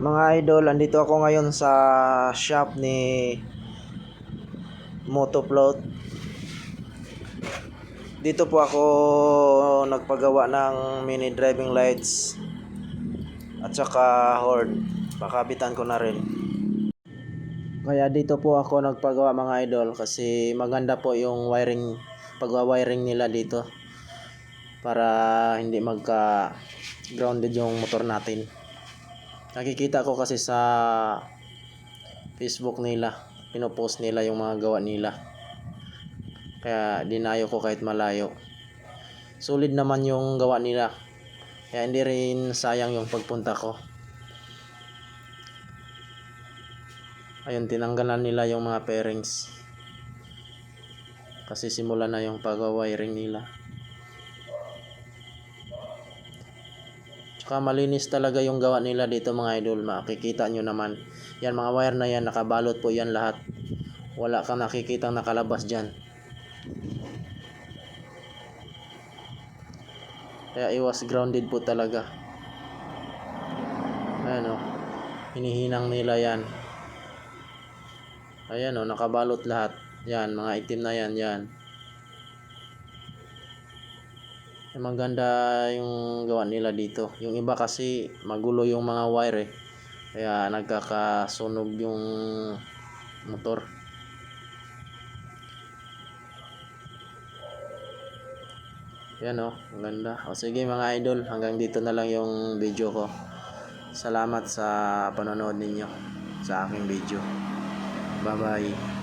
Mga idol, andito ako ngayon sa shop ni Motofloat. Dito po ako nagpagawa ng mini driving lights at saka horn. Pakabitan ko na rin. Kaya dito po ako nagpagawa mga idol kasi maganda po yung wiring, pagwa-wiring nila dito para hindi magka grounded yung motor natin. Nakikita ko kasi sa Facebook nila, pinopost nila yung mga gawa nila. Kaya dinayo ko kahit malayo. Solid naman yung gawa nila. Kaya hindi rin sayang yung pagpunta ko. Ayun, tinanggalan nila yung mga pairings. Kasi simula na yung pag-wiring nila. Tsaka malinis talaga yung gawa nila dito mga idol. Makikita nyo naman. Yan mga wire na yan, nakabalot po yan lahat. Wala kang nakikitang nakalabas dyan. Kaya iwas grounded po talaga. Ayan o. Hinihinang nila yan. Ayan o, nakabalot lahat. Yan, mga itim na yan, yan. Maganda yung gawa nila dito. Yung iba kasi magulo yung mga wire eh. Kaya nagkakasunog yung motor. Yan o, maganda. O sige mga idol, hanggang dito na lang yung video ko. Salamat sa panonood ninyo sa aking video. Bye bye.